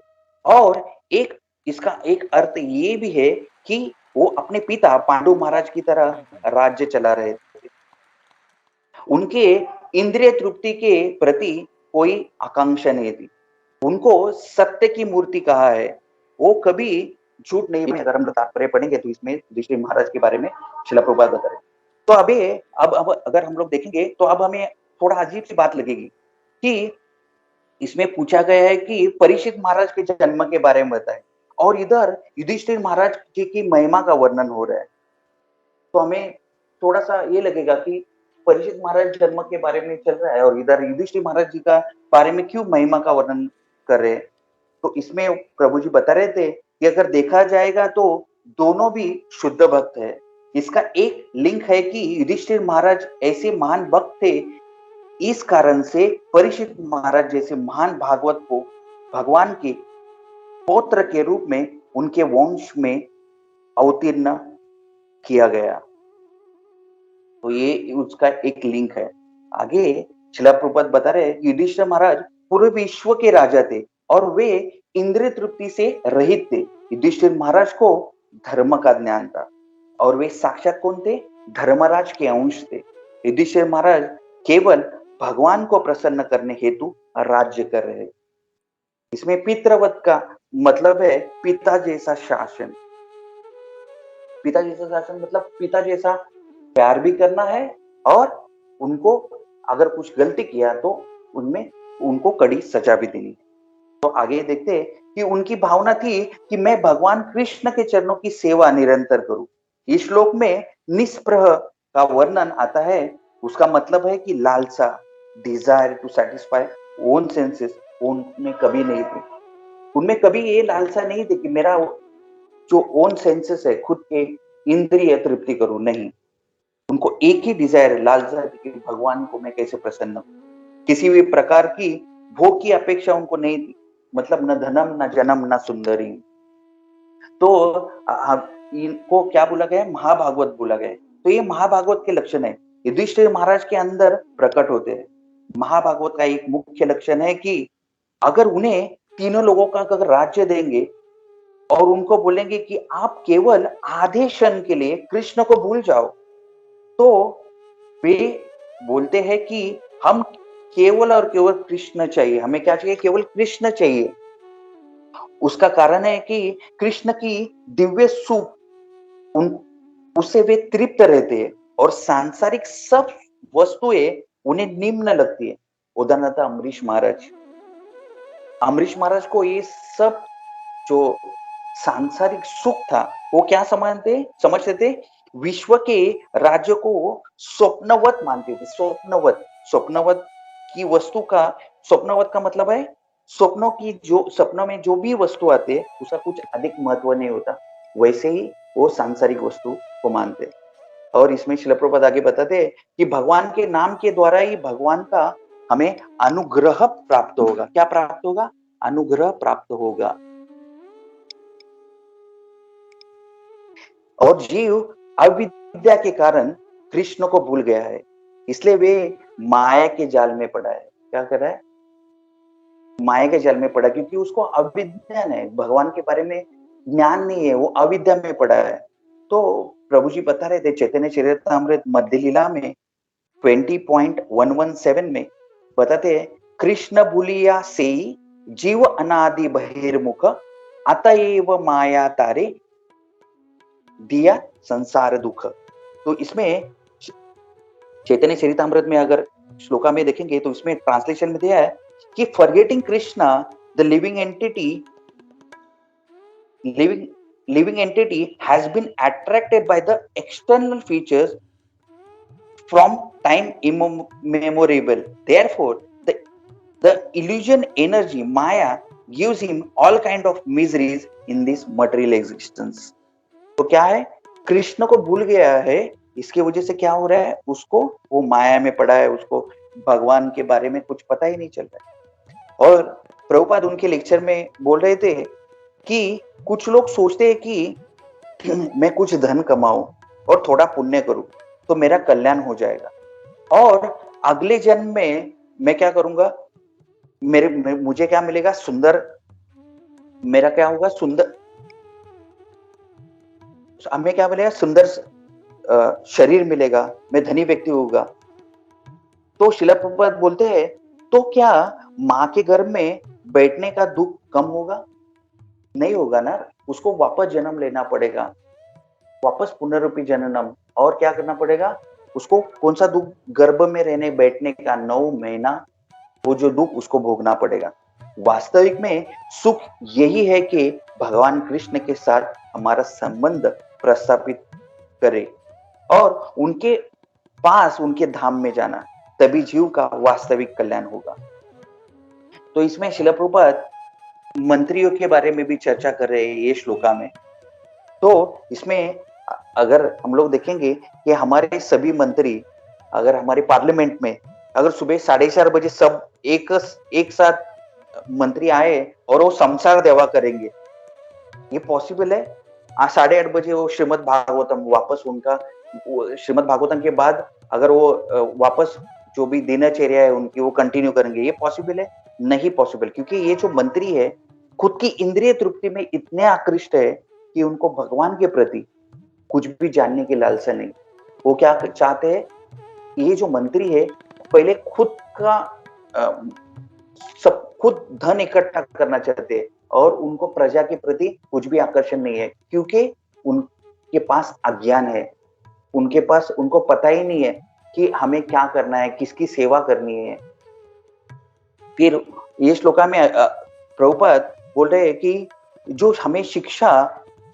और एक इसका एक अर्थ ये भी है कि वो अपने पिता पांडु महाराज की तरह राज्य चला रहे थे। उनके इंद्रिय तृप्ति के प्रति कोई आकांक्षा नहीं थी। उनको सत्य की मूर्ति कहा है, वो कभी झूठ नहीं बोले। अगर हम तात्पर्य पढ़ेंगे तो इसमें युधिष्ठिर महाराज के बारे में शिला प्रभुपाद बता रहे। तो अब अगर हम लोग देखेंगे तो अब हमें थोड़ा अजीब सी बात लगेगी कि इसमें पूछा गया है कि परीक्षित महाराज के जन्म के बारे में बताएं, और इधर युधिष्ठिर महाराज जी की महिमा का वर्णन हो रहा है। तो हमें थोड़ा सा ये लगेगा कि परीक्षित महाराज जन्म के बारे में चल रहा है और इधर युधिष्ठिर महाराज जी का बारे में क्यों महिमा का वर्णन कर रहे हैं। तो इसमें प्रभु जी बता रहे थे कि अगर देखा जाएगा तो दोनों भी शुद्ध भक्त है। इसका एक लिंक है कि युधिष्ठिर महाराज ऐसे महान भक्त थे, इस कारण से परीक्षित महाराज जैसे महान भागवत को भगवान के पौत्र के रूप में उनके वंश में अवतीर्ण किया गया। तो ये उसका एक लिंक है। आगे शिला प्रभुपाद बता रहे हैं युधिष्ठिर महाराज पूरे विश्व के राजा थे और वे इंद्रिय तृप्ति से रहित थे। युधिष्ठिर महाराज को धर्म का ज्ञान था और वे साक्षात कौन थे, धर्मराज के अंश थे। युधिष्ठिर महाराज केवल भगवान को प्रसन्न करने हेतु राज्य कर रहे। इसमें पितृवत का मतलब है पिता जैसा शासन। पिता जैसा शासन मतलब पिता जैसा प्यार भी करना है और उनको अगर कुछ गलती किया तो उनमें उनको कड़ी सजा भी देनी है। तो आगे देखते हैं कि उनकी भावना थी कि मैं भगवान कृष्ण के चरणों की सेवा निरंतर करूं। इस श्लोक में निष्प्रह का वर्णन आता है, उसका मतलब है कि लालसा, desire to satisfy own senses उनमें कभी नहीं थी। उनमें कभी ये लालसा नहीं थी कि मेरा जो ओन सेंसेस है, खुद के इंद्रिय तृप्ति करूं, नहीं। उनको एक ही डिजायर, लालसा थी कि भगवान को मैं कैसे प्रसन्न हूं। किसी भी प्रकार की भोग की अपेक्षा उनको नहीं थी, मतलब न धनम न जन्म न सुंदरी। तो इनको क्या बोला गया, महाभागवत बोला गया। तो ये महाभागवत के लक्षण है, युधिष्ठिर महाराज के अंदर प्रकट होते हैं। महाभागवत का एक मुख्य लक्षण है कि अगर उन्हें तीनों लोगों का अगर राज्य देंगे और उनको बोलेंगे कि आप केवल आधे क्षण के लिए कृष्ण को भूल जाओ, तो वे बोलते हैं कि हम केवल और केवल कृष्ण चाहिए, हमें क्या चाहिए, केवल कृष्ण चाहिए। उसका कारण है कि कृष्ण की दिव्य सुख उन उससे वे तृप्त रहते हैं और सांसारिक सब वस्तुएं उन्हें निम्न लगती है। उदाहरणार्थ अमरीश महाराज को ये सब जो सांसारिक सुख था वो क्या समझते थे, विश्व के राज्य को स्वप्नवत मानते थे। स्वप्नवत की वस्तु का, स्वप्नवत का मतलब है स्वप्नों में जो भी वस्तु आते हैं उसका कुछ अधिक महत्व नहीं होता, वैसे ही वो सांसारिक वस्तु को मानते। और इसमें श्रील प्रभुपाद आगे बताते हैं कि भगवान के नाम के द्वारा ही भगवान का हमें अनुग्रह प्राप्त होगा। क्या प्राप्त होगा? अनुग्रह प्राप्त होगा। और जीव अविद्या के कारण कृष्ण को भूल गया है, इसलिए वे माया के जाल में पड़ा है। क्या कर रहा है? माया के जाल में पड़ा, क्योंकि उसको अविज्ञान है, भगवान के बारे में ज्ञान नहीं है, वो अविद्या में पड़ा है। तो प्रभु जी बता रहे थे चैतन्य चरितामृत मध्य लीला में 20.117 में बताते हैं, कृष्ण भूलिया से जीव अनादि बहिर्मुख, अतएव माया तारे दिया संसार दुख। तो इसमें चैतन्य चरितामृत में अगर श्लोका में देखेंगे तो इसमें ट्रांसलेशन में दिया है कि forgetting Krishna the living entity has been attracted by the external features from time immemorable. Therefore, the illusion energy Maya gives him all kind of miseries in this material existence. तो क्या है? कृष्ण को भूल गया है, इसके वजह से क्या हो रहा है, उसको वो माया में पड़ा है, उसको भगवान के बारे में कुछ पता ही नहीं चल रहा है। और प्रभुपाद उनके लेक्चर में बोल रहे थे कि कुछ लोग सोचते हैं कि मैं कुछ धन कमाऊं और थोड़ा पुण्य करूं तो मेरा कल्याण हो जाएगा, और अगले जन्म में मैं क्या करूंगा, मुझे क्या मिलेगा, मेरा क्या होगा, हमें क्या मिलेगा, सुंदर शरीर मिलेगा, मैं धनी व्यक्ति होगा। तो श्रील प्रभुपाद बोलते हैं, तो क्या माँ के गर्भ में बैठने का दुख कम होगा? नहीं होगा ना, उसको वापस जन्म लेना पड़ेगा, वापस पुनरुपि जननम। और क्या करना पड़ेगा उसको? कौन सा दुख? गर्भ में रहने बैठने का 9 महीना, वो जो दुख उसको भोगना पड़ेगा। वास्तविक में सुख यही है कि भगवान कृष्ण के साथ हमारा संबंध प्रस्थापित करे और उनके पास, उनके धाम में जाना, तभी जीव का वास्तविक कल्याण होगा। तो इसमें श्रील प्रभुपाद मंत्रियों के बारे में भी चर्चा कर रहे हैं ये श्लोका में। तो इसमें अगर हम लोग देखेंगे कि हमारे सभी मंत्री, अगर हमारे पार्लियामेंट में अगर सुबह 4:30 बजे सब एक साथ मंत्री आए और वो संसार देवा करेंगे, ये पॉसिबल है? 8:30 बजे वो श्रीमद् भागवतम वापस, उनका श्रीमद् भागवतम के बाद अगर वो वापस जो भी दिनचर्या है उनकी वो कंटिन्यू करेंगे, ये पॉसिबल है? नहीं पॉसिबल, क्योंकि ये जो मंत्री है खुद की इंद्रिय तृप्ति में इतने आकृष्ट है कि उनको भगवान के प्रति कुछ भी जानने की लालसा नहीं। वो क्या चाहते हैं, ये जो मंत्री है पहले खुद धन इकट्ठा करना चाहते हैं और उनको प्रजा के प्रति कुछ भी आकर्षण नहीं है, क्योंकि उनके पास अज्ञान है, उनको पता ही नहीं है कि हमें क्या करना है, किसकी सेवा करनी है। फिर ये श्लोका में प्रभुपाद बोल रहे हैं कि जो हमें शिक्षा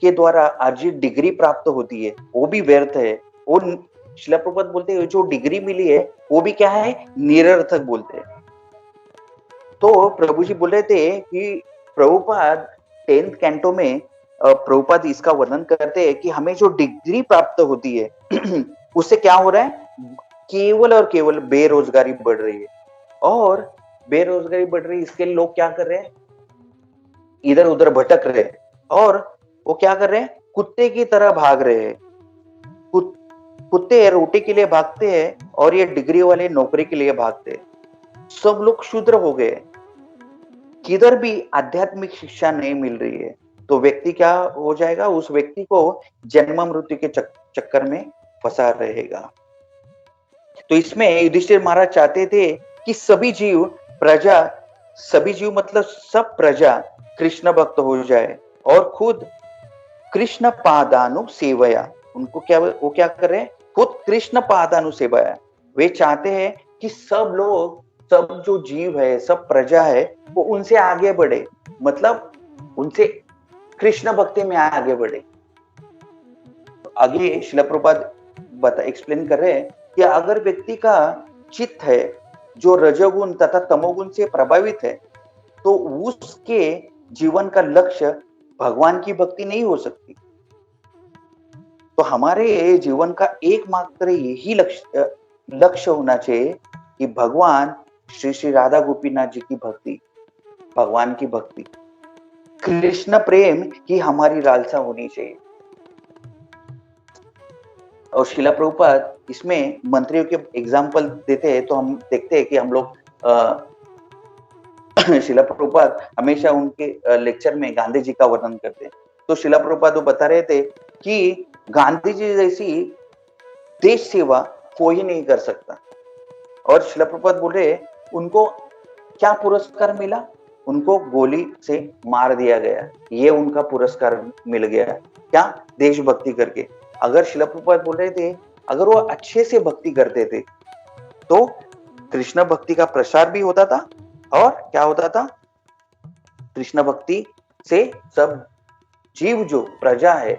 के द्वारा अर्जित डिग्री प्राप्त होती है वो भी व्यर्थ है। वो श्रील प्रभुपाद बोलते हैं जो डिग्री मिली है वो भी क्या है, निरर्थक बोलते हैं। तो प्रभु जी बोल रहे थे कि प्रभुपाद 10th कैंटो में प्रभुपाद इसका वर्णन करते हैं कि हमें जो डिग्री प्राप्त होती है उससे क्या हो रहा है, केवल और केवल बेरोजगारी बढ़ रही है। और बेरोजगारी बढ़ रही है, इसके लिए लोग क्या कर रहे हैं, इधर उधर भटक रहे हैं और वो क्या कर रहे हैं, कुत्ते की तरह भाग रहे हैं। कुत्ते रोटी के लिए भागते हैं और ये डिग्री वाले नौकरी के लिए भागते हैं। सब लोग शूद्र हो गए, किधर भी आध्यात्मिक शिक्षा नहीं मिल रही है, तो व्यक्ति क्या हो जाएगा, उस व्यक्ति को जन्म मृत्यु के चक्कर में फंसा रहेगा। तो इसमें युधिष्ठिर महाराज चाहते थे कि सभी जीव मतलब सब प्रजा कृष्ण भक्त हो जाए और खुद कृष्ण पादानु सेवया, वो क्या कर रहे हैं, खुद कृष्ण पादानु सेवया। वे चाहते हैं कि सब लोग, सब जो जीव है, सब प्रजा है, वो उनसे आगे बढ़े, मतलब उनसे कृष्ण भक्ति में आगे बढ़े। आगे श्रील प्रभुपाद एक्सप्लेन कर रहे हैं कि अगर व्यक्ति का चित्त है जो रजोगुण तथा तमोगुण से प्रभावित है, तो उसके जीवन का लक्ष्य भगवान की भक्ति नहीं हो सकती। तो हमारे जीवन का एकमात्र यही लक्ष्य होना चाहिए कि भगवान श्री श्री राधा गोपीनाथ जी की भक्ति, भगवान की भक्ति, कृष्ण प्रेम की हमारी लालसा होनी चाहिए। और शिला प्रभुपाद इसमें मंत्रियों के एग्जाम्पल देते हैं, तो हम देखते हैं कि हम लोग शिला प्रभुपाद हमेशा उनके लेक्चर में गांधी जी का वर्णन करते हैं। तो शिला प्रभुपाद वो बता रहे थे कि गांधी जी जैसी देश सेवा कोई नहीं कर सकता। और शिला प्रभुपाद बोल रहे उनको क्या पुरस्कार मिला, उनको गोली से मार दिया गया, ये उनका पुरस्कार मिल गया, क्या, देशभक्ति करके। अगर शिला प्रभुपाद बोल रहे थे अगर वो अच्छे से भक्ति करते थे तो कृष्ण भक्ति का प्रसार भी होता था, और क्या होता था, कृष्ण भक्ति से सब जीव जो प्रजा है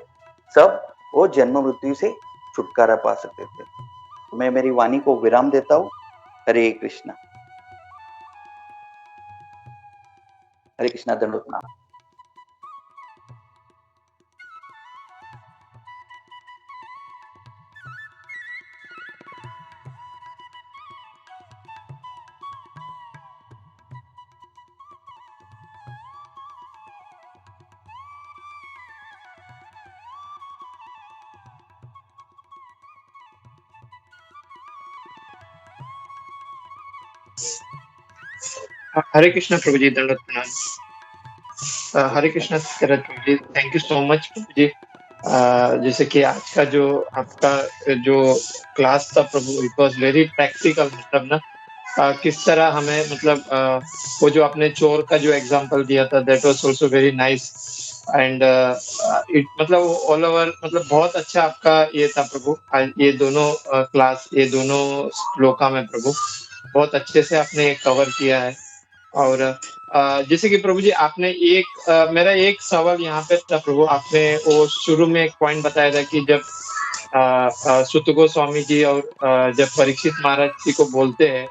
सब वो जन्म मृत्यु से छुटकारा पा सकते थे। मैं मेरी वाणी को विराम देता हूँ। हरे कृष्णा। हरे कृष्णा। दंडोत प्रणाम। हरे कृष्णा प्रभु जी, दंडवत प्रणाम। हरे कृष्णा तीरथ प्रभु ji, thank you so much प्रभु जी। जैसे कि आज का जो आपका जो क्लास था प्रभु, इट वाज वेरी प्रैक्टिकल। मतलब ना किस तरह हमें मतलब वो जो आपने चोर का जो एग्जांपल दिया था, that was also very nice. And it मतलब ऑल ओवर मतलब बहुत अच्छा आपका ये था प्रभु। ये दोनों क्लास, ये दोनों श्लोका में प्रभु बहुत अच्छे से आपने कवर किया है। और जैसे कि प्रभु जी आपने मेरा एक सवाल यहाँ पे था प्रभु, आपने वो शुरू में एक पॉइंट बताया था कि जब सुत गोस्वामी जी और जब परीक्षित महाराज जी को बोलते हैं,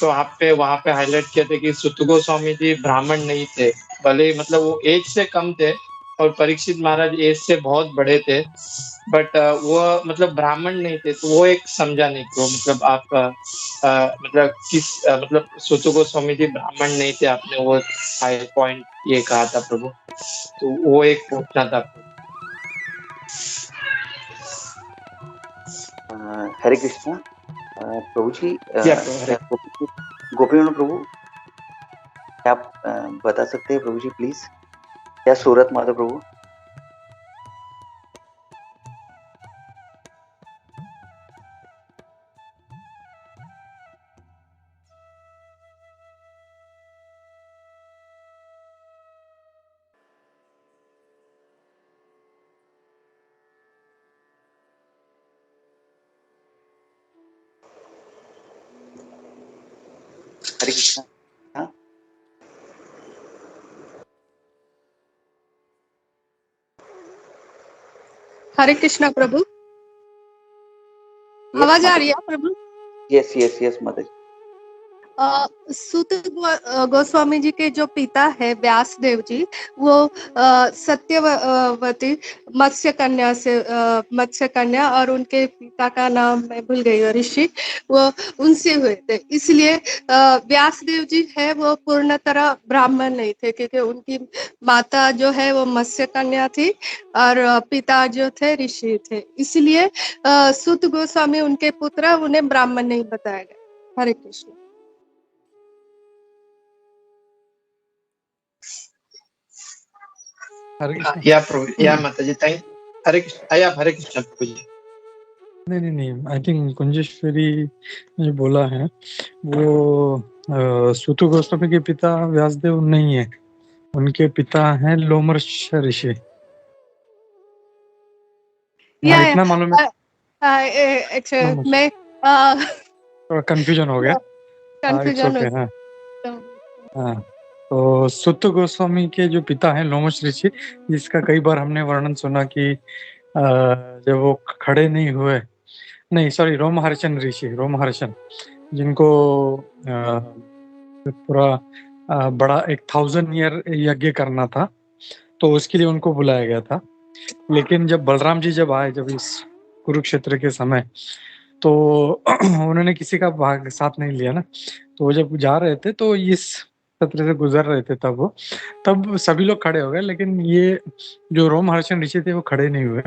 तो आप पे वहां पे हाईलाइट किए थे कि सुत गोस्वामी जी ब्राह्मण नहीं थे, भले मतलब वो एज से कम थे, और परीक्षित महाराज एज से बहुत बड़े थे, बट वो मतलब ब्राह्मण नहीं थे। तो वो एक समझा नहीं क्यों, मतलब आप मतलब किस मतलब सुत गोस्वामी जी ब्राह्मण नहीं थे, आपने वो हाई पॉइंट ये कहा था प्रभु, तो वो एक पूछना था प्रभु। हरे कृष्णा। प्रभु जी, या प्रभु, हरे गोपीनाथ प्रभु, क्या आप बता सकते हैं प्रभु जी प्लीज, क्या सूरत माता प्रभु? हरे कृष्णा। हाँ? हरे कृष्णा प्रभु, आवाज आ रही है प्रभु? यस यस यस माता जी। सूत गोस्वामी जी के जो पिता है व्यासदेव जी, वो सत्यवती मत्स्य कन्या और उनके पिता का नाम मैं भूल गई हूँ, ऋषि, वो उनसे हुए थे। इसलिए व्यासदेव जी है वो पूर्ण तरह ब्राह्मण नहीं थे, क्योंकि उनकी माता जो है वो मत्स्य कन्या थी और पिता जो थे ऋषि थे। इसलिए सूत गोस्वामी उनके पुत्र, उन्हें ब्राह्मण नहीं बताया गया। हरे कृष्ण। हरे कृष्ण। या प्रभु, या माताजी, थैंक हरे कृष्ण। या हरे कृष्ण प्रभु जी। नहीं, आई थिंक कुंजेश्वरी ने बोला है वो सूतु गोस्वामी के पिता व्यासदेव नहीं है, उनके पिता हैं लोमर्ष ऋषि। या इतना मालूम है। एक्चुअली मैं थोड़ा कंफ्यूजन हो गया। कंफ्यूजन okay, हाँ। तो सुत गोस्वामी के जो पिता हैं लोमश ऋषि, जिसका कई बार हमने वर्णन सुना कि जब वो खड़े नहीं हुए, नहीं सॉरी, रोमहर्षण ऋषि, रोमहर्षण, जिनको पूरा बड़ा 1000 ईयर यज्ञ करना था, तो उसके लिए उनको बुलाया गया था। लेकिन जब बलराम जी जब आए, जब इस कुरुक्षेत्र के समय, तो उन्होंने किसी का भाग साथ नहीं लिया ना, तो वो जब जा रहे थे तो इस सत्र से गुजर रहे थे, तब सभी लोग खड़े हो गए, लेकिन ये जो रोमहर्षण ऋषि थे वो खड़े नहीं हुए।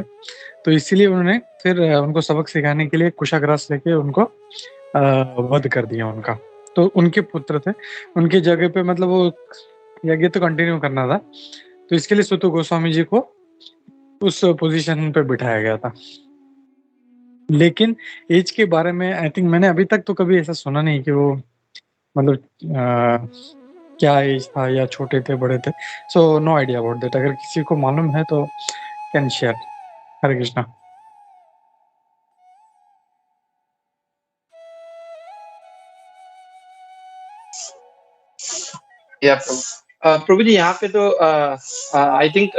तो इसीलिए उन्होंने फिर उनको सबक सिखाने के लिए कुशाग्रास लेके उनको वध कर दिया उनका। तो उनके पुत्र थे, उनकी जगह पे मतलब वो यज्ञ तो कंटिन्यू करना था, तो इसके लिए सुत गोस्वामी जी को उस पोजीशन पे बिठाया गया था। लेकिन एज के बारे में आई थिंक मैंने अभी तक तो कभी ऐसा सुना नहीं कि वो मतलब क्या एज था या छोटे थे बड़े थे, so no idea about that. अगर किसी को मालूम है तो कैन शेयर। हरे कृष्णा। या प्रभु जी, यहाँ पे तो आई थिंक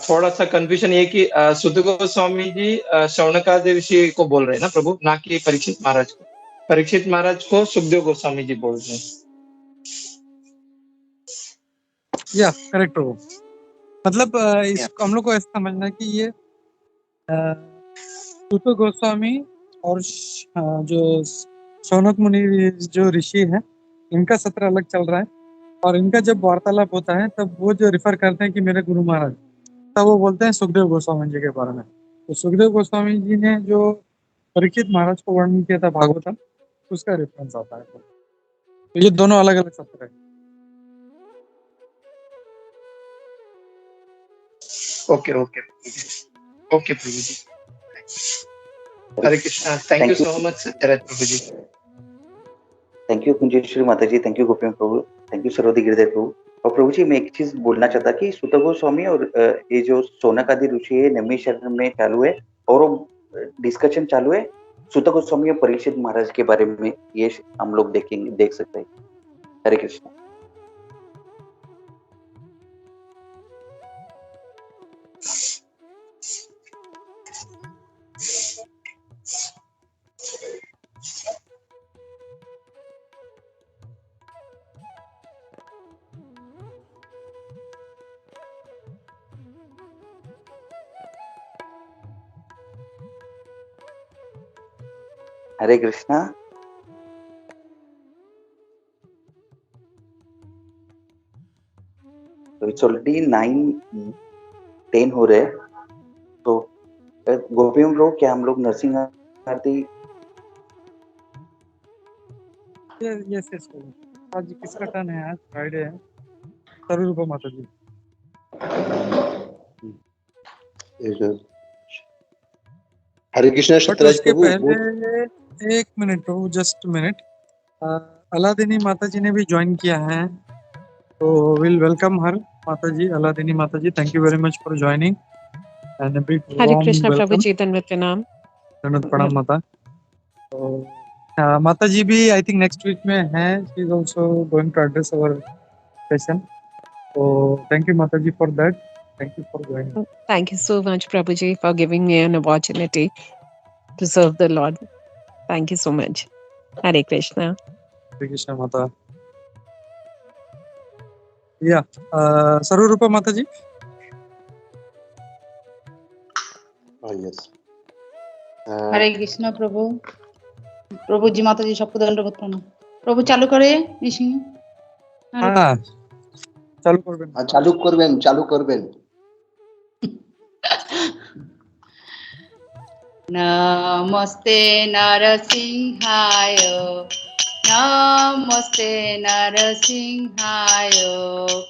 थोड़ा सा कंफ्यूजन ये कि सुध गोस्वामी जी शौनकादि ऋषि को बोल रहे हैं ना प्रभु, ना कि परीक्षित महाराज को। परीक्षित महाराज को सुखदेव गोस्वामी जी बोल रहे हैं। या करेक्ट प्रभु। मतलब इसको हम लोग को ऐसा समझना है कि ये सुत गोस्वामी और जो शौनक मुनि जो ऋषि है, इनका सत्र अलग चल रहा है, और इनका जब वार्तालाप होता है तब वो जो रिफर करते हैं कि मेरे गुरु महाराज, तब वो बोलते हैं सुखदेव गोस्वामी जी के बारे में। तो सुखदेव गोस्वामी जी ने जो परीक्षित महाराज को वर्णन किया था भागवतम, उसका रेफरेंस आता है। तो ये दोनों अलग अलग सत्र है। Okay okay okay Prabhu ji. Hare Krishna. Thank you so much Satyaraj Prabhu ji. Thank you Kunjeshwari Mata ji, thank you Gopi Prabhu, thank you Sarodi Girdhar Prabhu. और प्रभु जी, मैं एक चीज बोलना चाहता कि सुत गोस्वामी और ये जो शौनक आदि ऋषि है नैमिषारण्य में चालू है, और वो डिस्कशन चालू है सुत गोस्वामी और परीक्षित महाराज के बारे में, ये हम लोग देख सकते हैं। हरे कृष्ण। हरे कृष्णा। तो इट्स ऑलरेडी 9:10 हो रहे हैं। तो गोपी प्रभु, क्या हम लोग नरसिंह आरती? Yes yes. आज किसका टर्न है? आज फ्राइडे है। स्वरूपा माता जी। हरे कृष्णा सत्यराज उसके प्रभु। पहले एक मिनट प्रभु, जस्ट मिनट। अलादीनी माता जी ने भी ज्वाइन किया है, तो विल वेलकम हर माता ji. Aladini Mata ji, thank you very much for joining and big Hare warm Krishna Prabhu welcome. जी, दंडवत प्रणाम। दंडवत प्रणाम माता। तो माता जी भी आई थिंक नेक्स्ट वीक में है, she is also going to address our session. तो thank you Mata ji for that, thank you for joining. Thank you so much, Prabhuji, for giving me an opportunity to serve the Lord. Thank you so much. Hare Krishna. हरे कृष्ण माता। या सर्वरूपा माता जी। Yes हरे कृष्ण प्रभु। प्रभु जी माता जी सबको दंडवत प्रणाम। प्रभु चालू करे निशिंग। हाँ चालू করবেন। चालू करबेन नमस्ते नरसिंहाय नमस्ते नरसिंहाय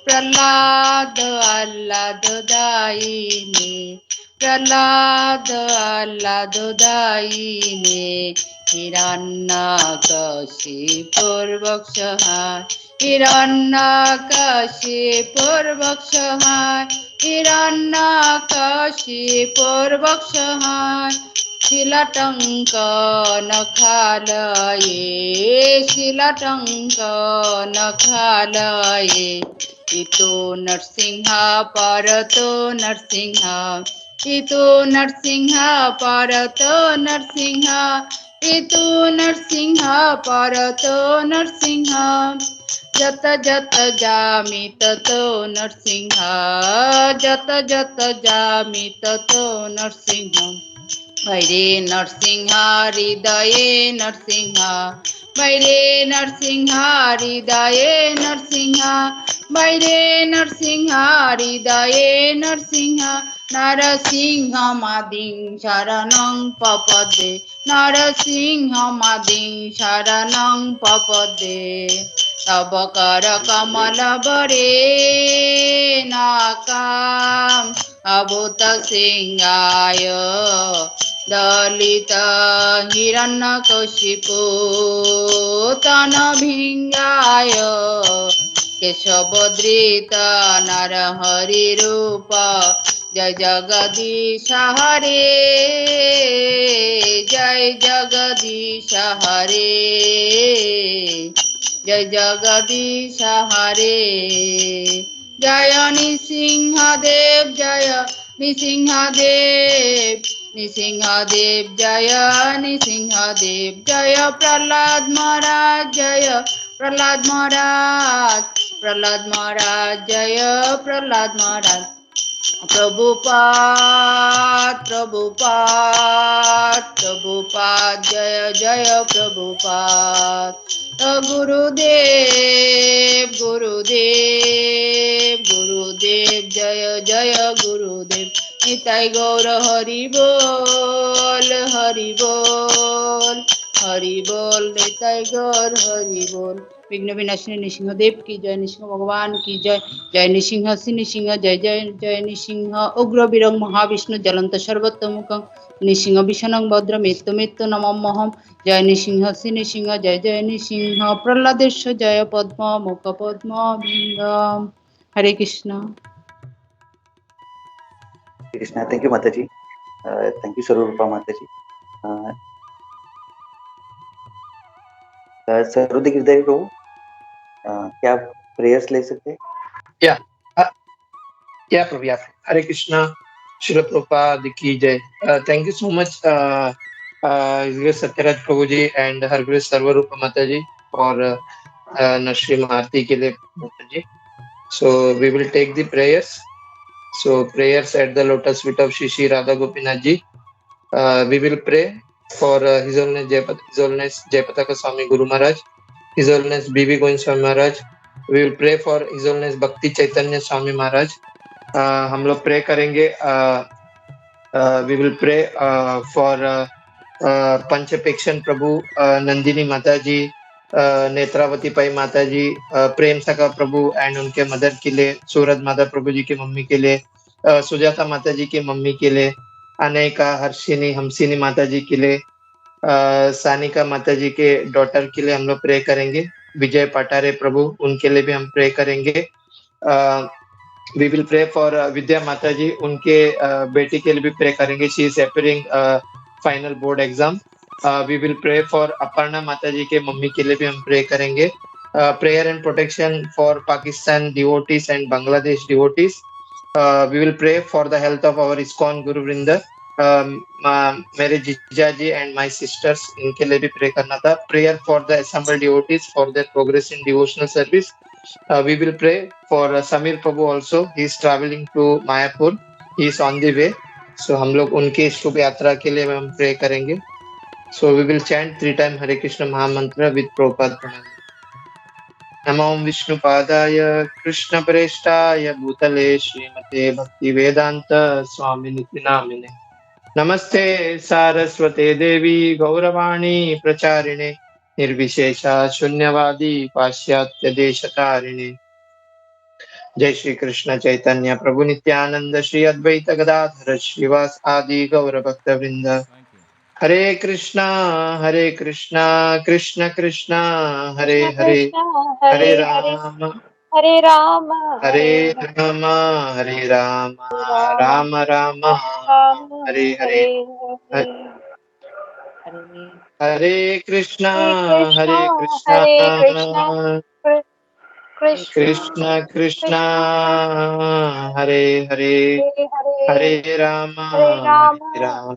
प्रहलाद आह्लाद दायिने प्रहलाद आह्लाद दायिने हिरण्यकशिपुर्वक्षहाय हिरण्यकशिपुर्वक्षहाय हिरण्यकशिपुर्वक्षहाय शिलाटंक नखालये इतो नरसिंह परतो नरसिंह इतो नरसिंह परतो नरसिंह इतो नरसिंह परतो नरसिंह जत जत जामि ततो नरसिंह जत जत जामि ततो नरसिंह भैरे नरसिंह हृदये नरसिंह भैरे नरसिंह हृदये नरसिंह भैरे नरसिंह हृदये नरसिंह नरसिंह मादिं शरणं पपदे नरसिंह मादिं शरणं पपदे तव कर कमल बरे नाकाम अभूत सिंहाय दलित हिरण्यकशिपु तनभिंगाय केशवधृत नरहरि रूप जय जगदीश हरे जय जगदीश हरे जय जगदीश हरे जय नृसिंहदेव जय नृसिंहदेव नृसिंहदेव जय नृसिंहदेव जय प्रहलाद महाराज जय प्रहलाद महाराज प्रहलाद महाराज जय प्रहलाद महाराज प्रभुपाद प्रभुपाद प्रभुपाद जय जय प्रभुपाद गुरुदेव गुरुदेव गुरुदेव जय जय गुरुदेव निताई गौर हरि बोल हरि बोल हरि बोल निताई गौर हरि बोल। विघ्न विनाशिनी नृसिंहदेव की जय नृसिंह भगवान की जय जय नृसिंह नृसिंह जय जय जय नृसिंह उग्र वीरं महाविष्णु ज्वलंत सर्वतोमुखं नृसिंह भीषणं भद्रं एतमेत्त नमाम्यहं जय नृसिंह नृसिंह जय जय नृसिंह प्रह्लादेश जय पद्म मुख पद्म बिंदम। हरे Krishna. Krishna thank you Mata ji thank you स्वरूपा माता जी सर्वोदय गिरधारी प्रभु क्या आप प्रेयर्स ले सकते हैं? या प्रभु या हरे कृष्णा श्रील प्रभुपाद की जय। Thank you so much Satyaraj Prabhu ji and Harguru Sarvarup Mata ji और नश्री आरती के लिए Mata ji. So we will take the prayers. So prayers at the lotus feet of Shri Shri Radha Gopinath ji. We will pray for his holiness Jayapataka Swami Guru Maharaj, his holiness B B Govinda Swami Maharaj. We will pray for his holiness Bhakti Chaitanya Swami Maharaj. हम लोग pray करेंगे। We will pray for पंचपेक्षण प्रभु नंदिनी माता जी, नेत्रावती पाई माता जी, प्रेम सखा प्रभु and उनके mother के लिए, सूरज माता प्रभु जी की मम्मी के लिए, सुजाता माता जी की मम्मी के लिए, अनेका हर्षिनी हमसिनी माता जी के लिए, सानिका माता जी के डॉटर के लिए हम लोग प्रे करेंगे। विजय पाटारे प्रभु उनके लिए भी हम प्रे करेंगे। We will pray for Vidya Mata ji, उनके बेटी के लिए भी प्रे करेंगे। She is appearing final board exam. We will pray for Aparna Mata ji के मम्मी के लिए भी हम प्रे करेंगे। Prayer and protection for Pakistan devotees and Bangladesh devotees. We will pray for the health of our ISKCON guru vrind मेरे जीजा जी एंड माय सिस्टर्स, इनके लिए भी प्रे करना था. Prayer for the assembled devotees for their progress in devotional service. We will pray for Samir Prabhu also. He is traveling to Mayapur. He is on the way. So हम लोग उनके शुभ यात्रा के लिए हम प्रे करेंगे. So we will chant 3 times Hare Krishna Mahamantra with Prabhupada Pranam. नमो विष्णुपादाय कृष्णप्रेष्ठाय भूतले श्रीमते भक्तिवेदांत स्वामिनिति नामिने. नमस्ते सारस्वते देवी गौरवाणी प्रचारिणे निर्विशेषा शून्यवादी पाश्चात्य देशतारिणे. जय श्री कृष्ण चैतन्य प्रभु नित्यानंद श्री अद्वैत गदाधर श्रीवास आदि गौर भक्त वृंद. हरे कृष्णा कृष्ण कृष्ण हरे हरे, हरे राम हरे राम हरे राम, हरे राम राम राम हरे हरे. हरे कृष्णा कृष्ण कृष्ण हरे हरे, हरे राम हरे राम